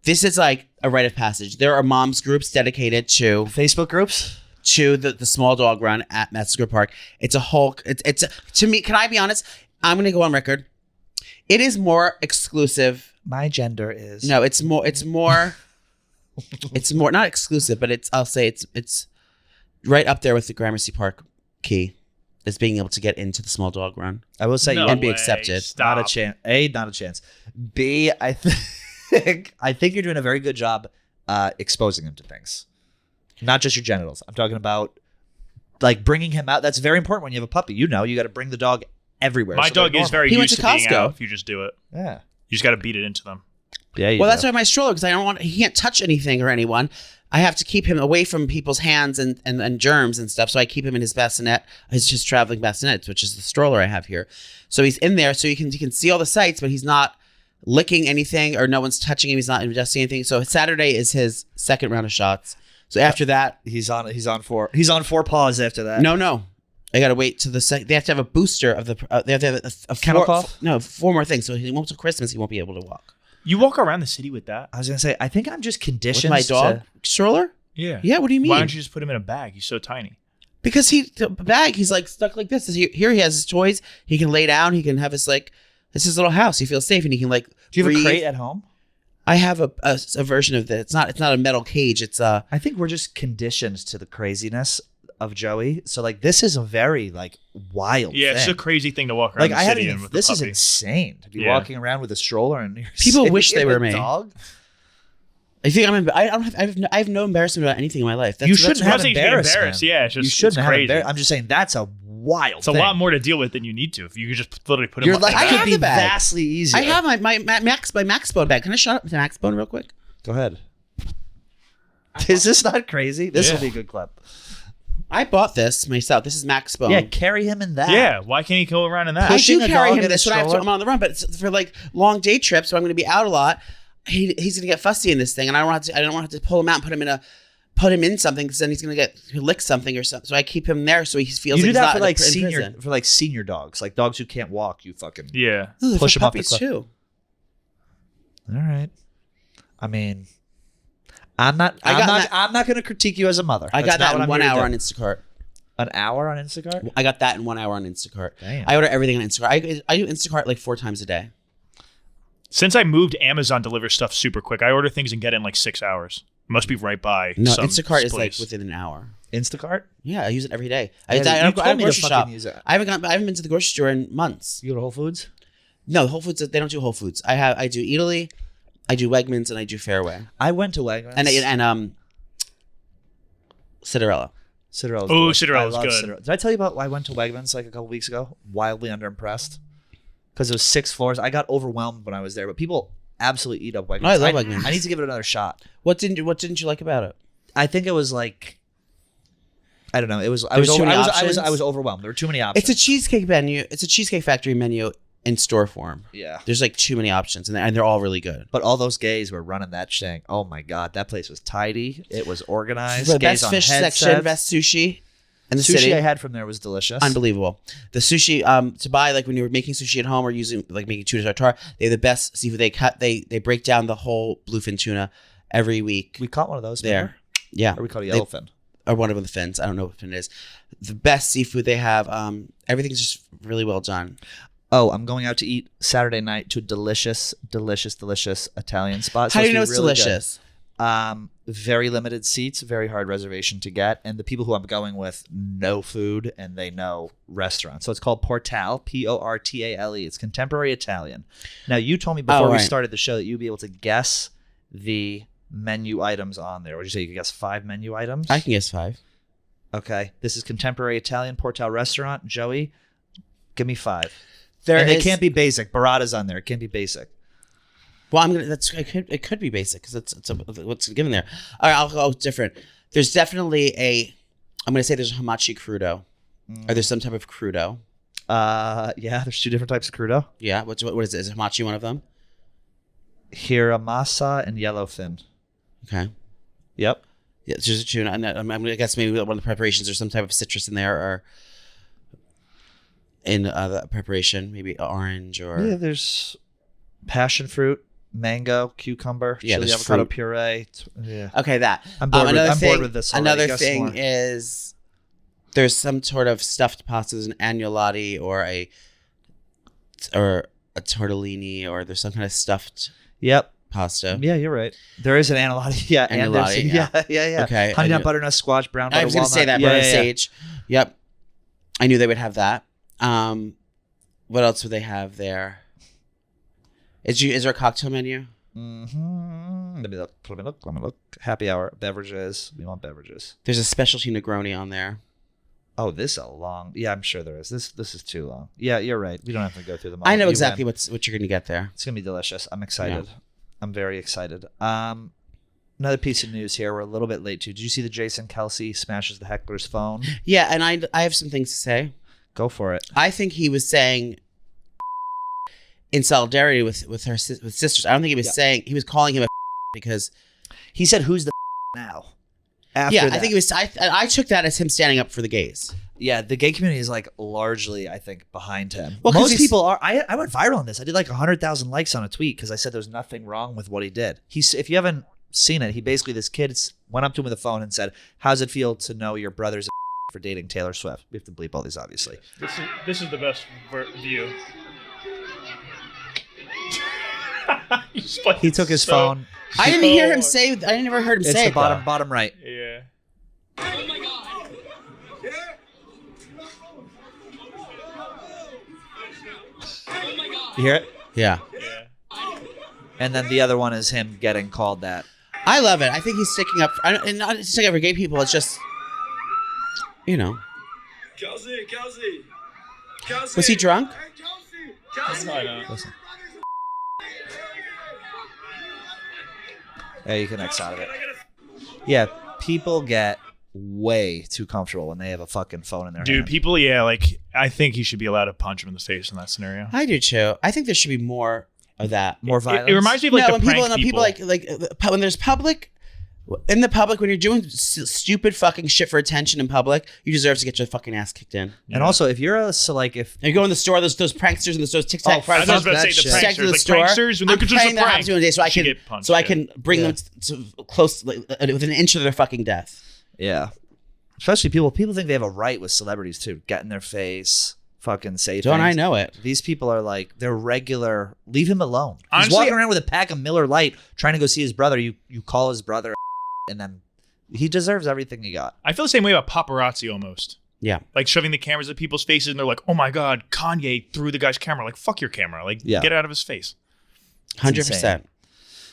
This is like a rite of passage. There are moms groups dedicated to Facebook groups to the small dog run at Madison Square Park. It's a whole. It's to me. Can I be honest? I'm going to go on record. It is more exclusive. My gender is No, it's more. It's more not exclusive, but I'll say it's right up there with the Gramercy Park key. Is being able to get into the small dog run. I will say and be accepted. Stop. Not a chance. A, not a chance. B, I think you're doing a very good job exposing him to things, not just your genitals. I'm talking about like bringing him out. That's very important when you have a puppy. You got to bring the dog everywhere. My dog is very He went used to to being Costco. out if you just do it. Yeah. You just got to beat it into them. Yeah. Well, that's why my stroller, because I don't want. He can't touch anything or anyone. I have to keep him away from people's hands and germs and stuff. So I keep him in his bassinet, his traveling bassinet, which is the stroller I have here. So he's in there, so he can see all the sights, but he's not licking anything or no one's touching him. He's not ingesting anything. So Saturday is his second round of shots. So after that, he's on 4 paws after that. No. I gotta wait to the second. They have to have a booster of the. They have to have a Kennel cough? No, 4 more things. So he won't till Christmas. He won't be able to walk. You walk around the city with that? I was gonna say I think I'm just conditioned With my dog stroller. Yeah. Yeah. What do you mean? Why don't you just put him in a bag? He's so tiny. Because the bag, he's like stuck like this. Here he has his toys. He can lay down. He can have his it's his little house. He feels safe and he can like. Do you have breathe. a crate at home? I have a version of that. It's not a metal cage. It's I think we're just conditioned to the craziness of Joey. So like this is a very wild. Yeah, it's thing. a crazy thing to walk around the city in with this a is puppy. insane to be Yeah. walking around with a stroller and you're People wish they were a me. dog. I think I have no embarrassment about anything in my life. You shouldn't I'm not have saying to be embarrassment. embarrassed. Yeah, it's just You shouldn't it's have crazy. embarrassed. I'm just saying that's a wild. It's a lot more to deal with than you need to. If you could just literally put him. You're on like the I it back. could have be the bag. vastly easier. I have my Maxbone bag. Can I shut up to Maxbone real quick? Go ahead. Is this not crazy? This Yeah. will be a good clip. I bought this myself. This is Maxbone. Yeah, carry him in that. Yeah, why can't he go around in that? I Pushing do a carry dog him in a this when stroller? I'm on the run, but it's for long day trips, so I'm going to be out a lot. He's going to get fussy in this thing, and I don't want to have to pull him out and put him in something, because then he'll lick something or something. So I keep him there so he feels You do like he's that not for in senior dogs, like dogs who can't walk. You fucking Yeah. prison. push For him up the puppies cliff. too. All right. I mean, I'm not going to critique you as a mother. I got That's not that what in I'm 1 here to hour do. on Instacart. An hour on Instacart? I got that in 1 hour on Instacart. Damn. I order everything on Instacart. I do Instacart 4 times a day. Since I moved, Amazon delivers stuff super quick. I order things and get it in 6 hours. It must be right by. No, some Instacart is place. within an hour. Instacart? Yeah, I use it every day. Yeah, I you don't told me to grocery fucking shop. use it. I haven't been to the grocery store in months. You go to Whole Foods? No, Whole Foods. They don't do Whole Foods. I do Italy, I do Wegmans, and I do Fairway, I went to Wegmans. and Cinderella. Cinderella's Oh, delicious. Cinderella's I love good. Cinderella. Did I tell you about why I went to Wegmans a couple weeks ago? Wildly underimpressed. Because it was 6 floors. I got overwhelmed when I was there, but people absolutely eat up Wegmans. I love Wegmans. I need to give it another shot. What didn't you like about it? I think it was I don't know. It was. I There was was. too many I options? was overwhelmed. There were too many options. It's a cheesecake menu. It's a Cheesecake Factory menu in store form. Yeah. There's too many options, and they're all really good. But all those gays were running that saying, "Oh my god, that place was tidy. It was organized. The Gays best on fish headsets. section, best sushi in the sushi city. I had from there was delicious. Unbelievable. The sushi to buy when you're making sushi at home or using making tuna tartare, they have the best seafood. They break down the whole bluefin tuna every week. We caught one of those There. remember? Yeah. Or we caught a yellowfin. Or one of the fins. I don't know what fin it is. the best seafood they have. Everything's just really well done. Oh, I'm going out to eat Saturday night to a delicious Italian spot. How do you know it's it's really delicious? good. Very limited seats, very hard reservation to get, and the people who I'm going with know food and they know restaurants. So it's called Portale, Portale. It's contemporary Italian. Now, you told me before we started the show that you'd be able to guess the menu items on there. Would you say you could guess 5 menu items? I can guess 5. Okay. This is contemporary Italian Portale restaurant. Joey, give me 5. They can't be basic. Burrata's on there. It can't be basic. Well, it could be basic because it's what's given there. All right, I'll go different. There's definitely I'm gonna say there's a hamachi crudo. Or there's some type of crudo. Yeah, there's 2 different types of crudo. Yeah, what is it? Is hamachi one of them? Hiramasa and yellowfin. Okay. Yep. Yeah, there's a tuna, and I guess maybe one of the preparations there's some type of citrus in there, or in the preparation, maybe orange or yeah. There's passion fruit, mango, cucumber, chili, there's avocado fruit. puree. Yeah. Okay, that. I'm bored with this already. Another Guess thing more. is there's some sort of stuffed pasta, there's an agnolotti or a tortellini, or there's some kind of stuffed Yep. pasta. Yeah, you're right. There is an agnolotti. Yeah, Agnolotti, yeah. Okay. Honey nut butternut squash, brown butter I was going to say that, walnut. butter sage. Yep. I knew they would have that. What else would they have there? Is there a cocktail menu? Mm-hmm. Let me look. Happy hour beverages. We want beverages. There's a specialty Negroni on there. Oh, this is a long. Yeah, I'm sure there is. This is too long. Yeah, you're right. We don't have to go through them all. I know You exactly win. what you're going to get there. It's gonna be delicious. I'm excited. Yeah. I'm very excited. Another piece of news here. We're a little bit late to. Did you see that Jason Kelce smashes the Heckler's phone? Yeah, and I have some things to say. Go for it. I think he was saying in solidarity with sisters. I don't think he was saying, he was calling him a because he said, "Who's the now?" After yeah, that. I think it was. I took that as him standing up for the gays. Yeah, the gay community is like largely, I think, behind him. Well, most people are. I went viral on this. I did like 100,000 likes on a tweet because I said there's nothing wrong with what he did. If you haven't seen it, he basically, this kid went up to him with a phone and said, "How's it feel to know your brother's for dating Taylor Swift?" We have to bleep all these, obviously. This is the best view. He took his phone. I didn't hear him say. I never heard him say it's the it. bottom right. Yeah. Oh my God. Oh my God. You hear it? Yeah. And then the other one is him getting called that. I love it. I think he's sticking up. And not sticking up for gay people. It's just, Kelce. Was he drunk? Kelce. I know. Listen. Yeah, you can X out of it. Yeah, people get way too comfortable when they have a fucking phone in their Dude, hand. people, I think he should be allowed to punch him in the face in that scenario. I do too. I think there should be more of that. More violence. It reminds me of like the when prank people like when there's public. In the public, when you're doing stupid fucking shit for attention in public, you deserve to get your fucking ass kicked in. And also, if you're if you go in the store, those pranksters and those TikTok I was about to say that the shit. pranksters, to the like store. pranksters, when they're I'm just a praying that prank, happens one day, so I should can get punched, I can bring them to close, within an inch of their fucking death. yeah, especially people think they have a right with celebrities too. Get in their face, fucking say Don't things. I know it? These people are like, they're regular. Leave him alone. He's Honestly, walking around with a pack of Miller Lite, trying to go see his brother. You call his brother, and then he deserves everything he got. I feel the same way about paparazzi almost. Yeah. Like shoving the cameras at people's faces and they're like, "Oh my God, Kanye threw the guy's camera." Like, fuck your camera. Like, Yeah. get it out of his face. 100%.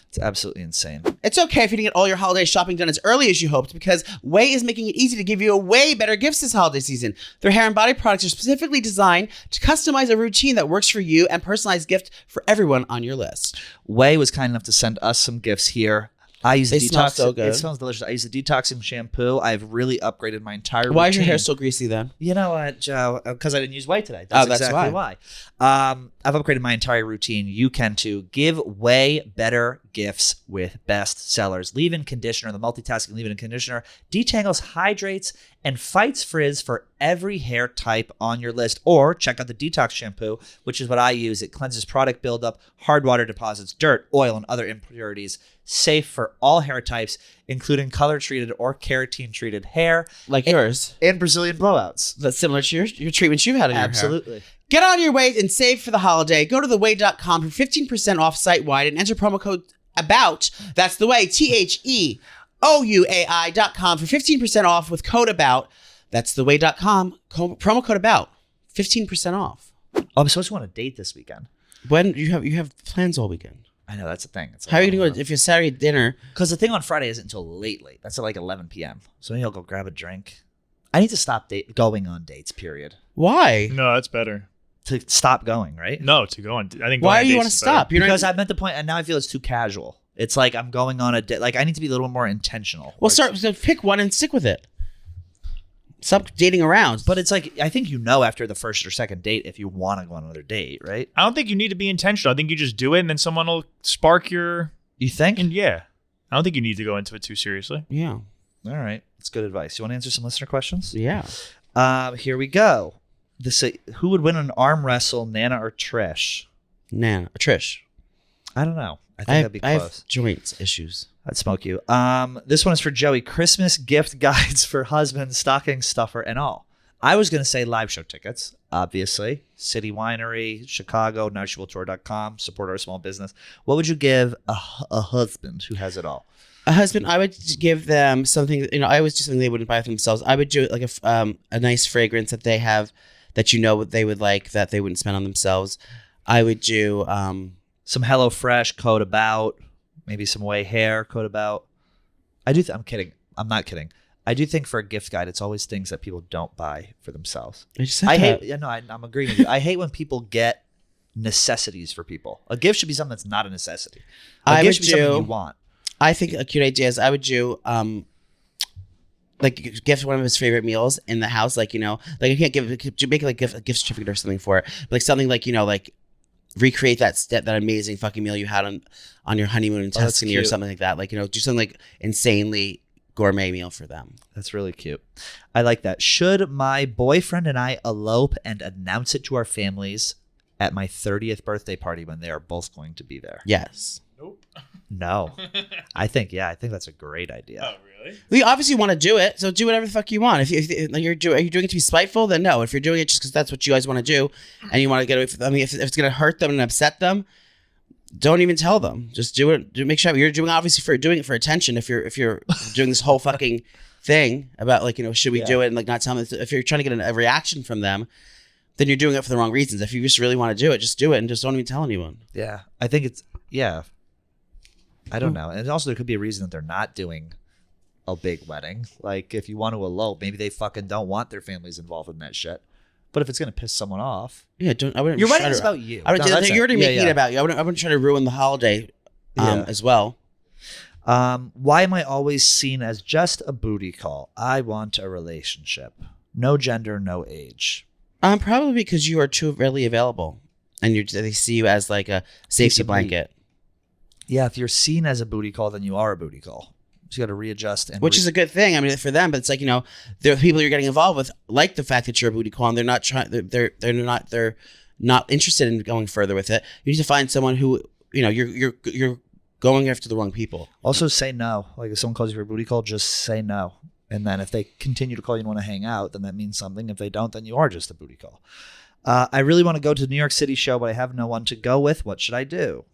It's absolutely insane. It's okay if you didn't get all your holiday shopping done as early as you hoped, because Way is making it easy to give you a way better gifts this holiday season. Their hair and body products are specifically designed to customize a routine that works for you and personalized gift for everyone on your list. Way was kind enough to send us some gifts here. I use They smell so good. It smells delicious. I use the detoxing shampoo. I've really upgraded my entire routine. Why is your hair so greasy then? You know what, Joe? Because I didn't use Way today. That's exactly why. I've upgraded my entire routine. You can too. Give Way better gifts with best sellers. Leave-in conditioner, the multitasking leave-in conditioner, detangles, hydrates, and fights frizz for every hair type on your list. Or check out the detox shampoo, which is what I use. It cleanses product buildup, hard water deposits, dirt, oil, and other impurities. Safe for all hair types. including color treated or keratin treated hair Like yours. and Brazilian blowouts. That's similar to your treatments you've had in your hair. Absolutely. Get on your way and save for the holiday. Go to theway.com for 15% off site-wide and enter promo code ABOUT. That's the way, THEOUAI.com for 15% off with code ABOUT. That's theway.com, promo code ABOUT. 15% off. Oh, I'm supposed to go on a date this weekend. When you have plans all weekend. I know, that's the thing. How are you going to go if you're Saturday dinner? Because the thing on Friday isn't until late. That's at like 11 p.m. So maybe I'll go grab a drink. I need to stop going on dates, period. Why? No, that's better. To stop going, right? No, to go on. I think. Why going do you on want to dates is stop? better. You're Because not, I'm at the point, and now I feel it's too casual. It's like I'm going on a date. Like I need to be a little more intentional. well, so pick one and stick with it. Stop dating around. But it's like, I think after the first or second date if you want to go on another date, right? I don't think you need to be intentional. I think you just do it, and then someone will spark your. You think? And yeah, I don't think you need to go into it too seriously. Yeah. All right. That's good advice. You want to answer some listener questions? Yeah. Here we go. Who would win an arm wrestle, Nana or Trish? Trish. I don't know. I think that'd be I close. have joints issues. I'd smoke you. This one is for Joey. Christmas gift guides for husband, stocking stuffer, and all. I was going to say live show tickets, obviously. City Winery, Chicago, nightshowtour.com. Support our small business. What would you give a husband who has it all? A husband, I would give them something. I always do something they wouldn't buy for themselves. I would do like a nice fragrance that they have that they would like that they wouldn't spend on themselves. I would do some HelloFresh, Code About, maybe some Way Hair, Code About. I'm kidding. I'm not kidding. I do think for a gift guide, it's always things that people don't buy for themselves. I'm agreeing with you. I hate when people get necessities for people. A gift should be something that's not a necessity. A gift should be something you want. I think a cute idea is I would do like gift one of his favorite meals in the house. Like, like you can't make like a gift certificate or something for it. But like something like, like recreate that amazing fucking meal you had on your honeymoon in Tuscany or something like that. Like, do something like insanely gourmet meal for them. That's really cute. I like that. Should my boyfriend and I elope and announce it to our families at my 30th birthday party when they are both going to be there? Yes. Nope. No. I think that's a great idea. Oh, really? We obviously want to do it, so do whatever the fuck you want. If are you doing it to be spiteful, then no. If you're doing it just because that's what you guys want to do, and you want to get away from, if it's going to hurt them and upset them, don't even tell them. Just do it. Make sure you're doing it for attention. If you're doing this whole fucking thing about should we do it and not tell them. If you're trying to get a reaction from them, then you're doing it for the wrong reasons. If you just really want to do it, just do it and just don't even tell anyone. Yeah, I think I don't know. And also there could be a reason that they're not doing a big wedding. Like if you want to elope, maybe they fucking don't want their families involved in that shit. But if it's gonna piss someone off, yeah, I wouldn't. Your wedding is about you. You're already making it about you. I wouldn't try to ruin the holiday, as well. Why am I always seen as just a booty call? I want a relationship. No gender, no age. Probably because you are too readily available, and they see you as like a safety blanket. Yeah, if you're seen as a booty call, then you are a booty call. So you got to readjust, which is a good thing. I mean, for them, but it's like the people you're getting involved with like the fact that you're a booty call, and they're not trying. They're not interested in going further with it. You need to find someone who you're going after the wrong people. Also, say no. Like if someone calls you for a booty call, just say no. And then if they continue to call you and want to hang out, then that means something. If they don't, then you are just a booty call. I really want to go to the New York City show, but I have no one to go with. What should I do?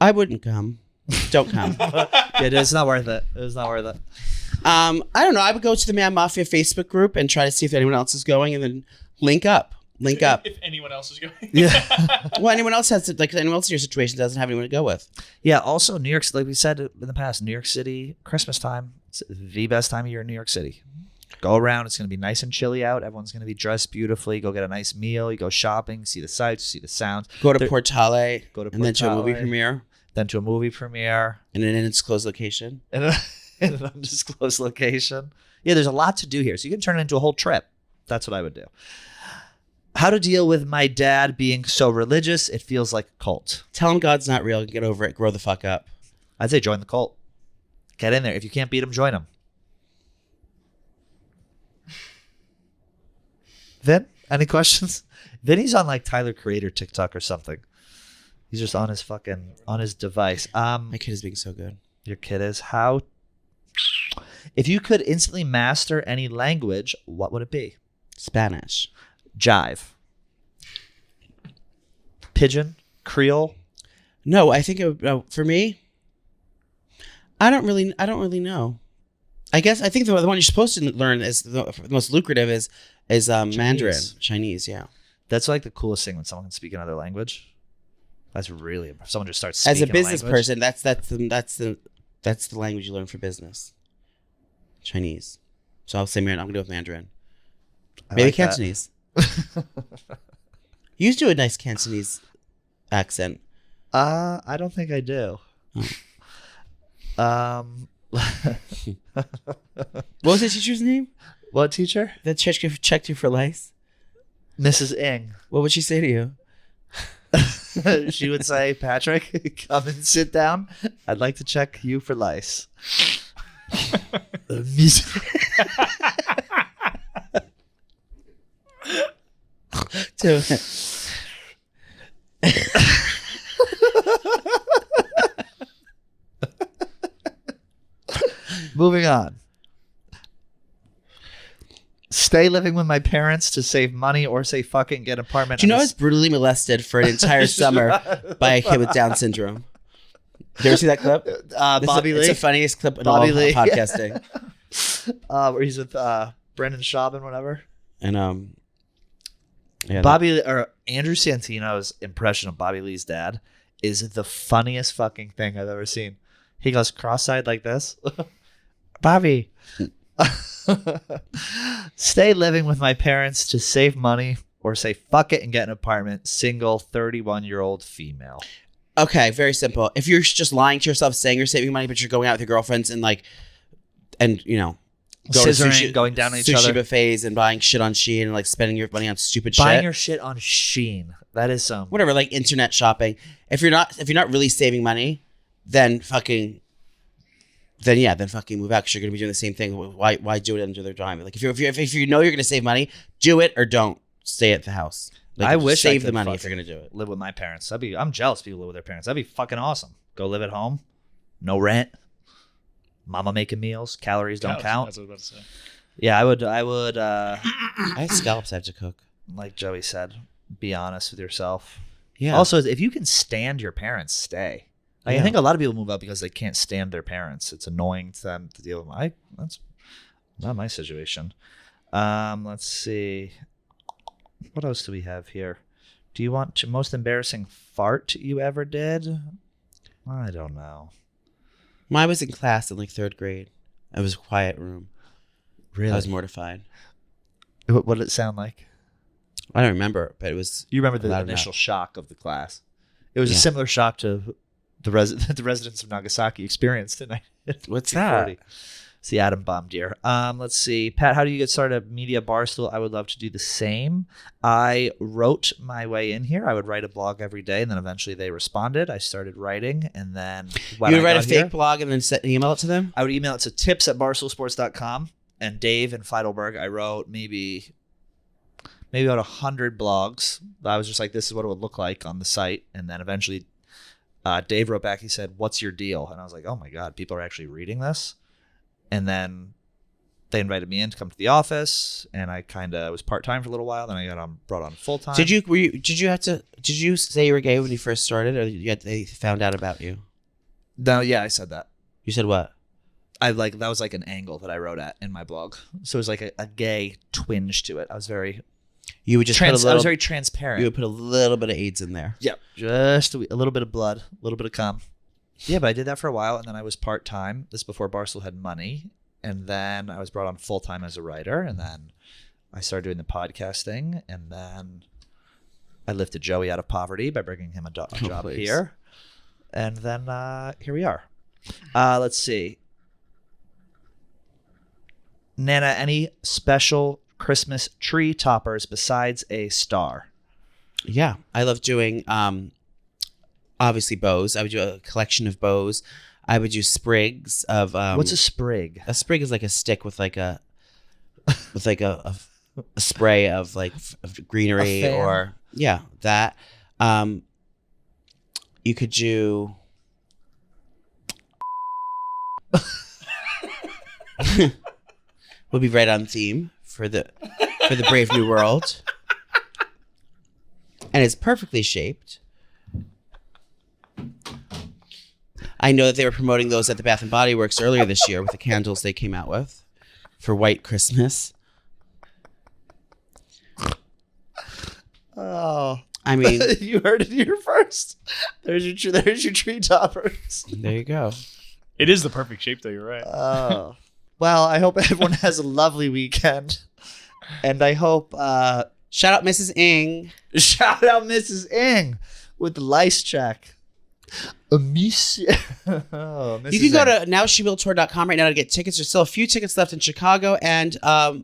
I wouldn't come. Don't come. It's not worth it. It's not worth it. I don't know. I would go to the Ma'am Mafia Facebook group and try to see if anyone else is going, and then link up. If anyone else is going. Yeah. Well, anyone else anyone else in your situation doesn't have anyone to go with. Yeah. Also, New York, like we said in the past, New York City, Christmas time, it's the best time of year in New York City. Go around. It's going to be nice and chilly out. Everyone's going to be dressed beautifully. Go get a nice meal. You go shopping, see the sights, see the sounds. Go to Portale. And then to a movie premiere. Then to a movie premiere. In an undisclosed location. In an undisclosed location. Yeah, there's a lot to do here. So you can turn it into a whole trip. That's what I would do. How to deal with my dad being so religious, it feels like a cult. Tell him God's not real. Get over it. Grow the fuck up. I'd say join the cult. Get in there. If you can't beat him, join him. Vin, any questions? Vinny's on like Tyler Creator TikTok or something. He's just on his device. My kid is being so good. Your kid is. How If you could instantly master any language, what would it be? Spanish. Jive. Pidgin. Creole. No, I think it would, for me, I don't really know. I think the one you're supposed to learn is the most lucrative is Mandarin, Chinese. Yeah. That's like the coolest thing when someone can speak another language. That's really if someone just starts speaking As a business language. person, that's the language you learn for business. Chinese. So I'll say Mandarin. I'm gonna go with Mandarin. Maybe like that. Cantonese. You used to do a nice Cantonese accent. I don't think I do. What was the teacher's name? What teacher? That checked you for lice. Mrs. Ing. What would she say to you? She would say, Patrick, come and sit down. I'd like to check you for lice. Moving on. Stay living with my parents to save money or say fucking get an apartment. Do you know I was brutally molested for an entire summer by a kid with Down syndrome? Did you ever see that clip? Bobby Lee? It's the funniest clip in Bobby all Lee. podcasting. Where he's with Brendan Schaub and whatever. And yeah, Bobby or Andrew Santino's impression of Bobby Lee's dad is the funniest fucking thing I've ever seen. He goes cross-eyed like this. Bobby. Stay living with my parents to save money or say fuck it and get an apartment. Single 31-year-old female. Okay, very simple. If you're just lying to yourself saying you're saving money, but you're going out with your girlfriends and you know, Scissoring, going down on each sushi other. buffets and buying shit on Shein and like spending your money on stupid Buying shit. your shit on Shein. That is some. Whatever, like internet shopping. If you're not really saving money, then fucking move out because you're gonna be doing the same thing. Why do it under their dime? Like if you know you're gonna save money, do it or don't stay at the house. Like, I wish I save could the money if fucking you're gonna do it. Live with my parents. I'm jealous people live with their parents. That'd be fucking awesome. Go live at home. No rent. Mama making meals. Calories don't count. That's what I was about to say. Yeah, I would. I have scallops I have to cook. Like Joey said, be honest with yourself. Yeah. Also, if you can stand your parents, stay. Like, Yeah. I think a lot of people move out because they can't stand their parents. It's annoying to them to deal with. That's not my situation. Let's see. What else do we have here? Do you want to most embarrassing fart you ever did? I don't know. Mine was in class in like 3rd grade. It was a quiet room. Really? I was mortified. What did it sound like? I don't remember, but it was. You remember the loud initial enough. shock of the class? It was a Yeah. similar shock to the residents of Nagasaki experienced in What's 1940. that? It's the atom bomb, dear. Let's see. Pat, how do you get started at Media Barstool? I would love to do the same. I wrote my way in here. I would write a blog every day, and then eventually they responded. I started writing, and then when You would I write a got fake here, blog and then email it to them? I would email it to tips@barstoolsports.com. And Dave in Feidelberg, I wrote maybe about 100 blogs. I was just like, this is what it would look like on the site. And then eventually Dave wrote back. He said, what's your deal? And I was like, oh my God, people are actually reading this. And then they invited me in to come to the office. And I kind of was part-time for a little while. Then I got brought on full-time. Did you say you were gay when you first started, or they found out about you? No, yeah, I said that. You said what? That was like an angle that I wrote at in my blog. So it was like a gay twinge to it. I was very You would just I put a was little. very transparent. You would put a little bit of AIDS in there. Yeah, just a little bit of blood, a little bit of cum. Yeah, but I did that for a while, and then I was part-time. This is before Barstool had money, and then I was brought on full-time as a writer, and then I started doing the podcast thing, and then I lifted Joey out of poverty by bringing him a job please. here, and then here we are. Let's see. Nana, any special Christmas tree toppers besides a star? Yeah, I love doing obviously bows. I would do a collection of bows. I would do sprigs of What's a sprig? a sprig is like a stick with like a spray of like of greenery A fan? or that. You could do will be right on theme for the Brave New World. And it's perfectly shaped. I know that they were promoting those at the Bath & Body Works earlier this year with the candles they came out with for White Christmas. Oh, I mean, you heard it here first. There's your tree toppers. there you go. It is the perfect shape, though. You're right. Oh, well, I hope everyone has a lovely weekend, and I hope Shout out Mrs. Ing. shout out Mrs. Ing with the lice check. Oh, You can go to nowshewilltour.com right now to get tickets. There's still a few tickets left in Chicago and a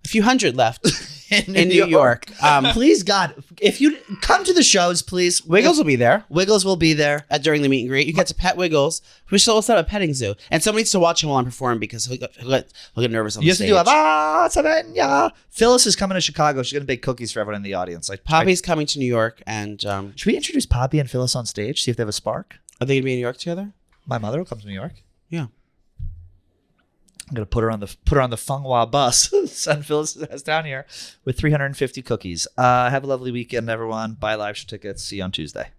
few hundred left in New York. Please, God, if you come to the shows, please. Wiggles will be there Wiggles will be there. during the meet and greet. You get to pet Wiggles. We should also have a petting zoo. And someone needs to watch him while I'm performing because he'll get nervous on the You have to stage. do a Savannah. Phyllis is coming to Chicago. She's gonna bake cookies for everyone in the audience. Like Poppy's coming to New York. And should we introduce Poppy and Phyllis on stage? See if they have a spark. are they going to be in New York together? My mother will come to New York. Yeah. I'm gonna put her on the Funghua bus. Send Phyllis ass down here with 350 cookies. Have a lovely weekend, everyone. Buy live show tickets. See you on Tuesday.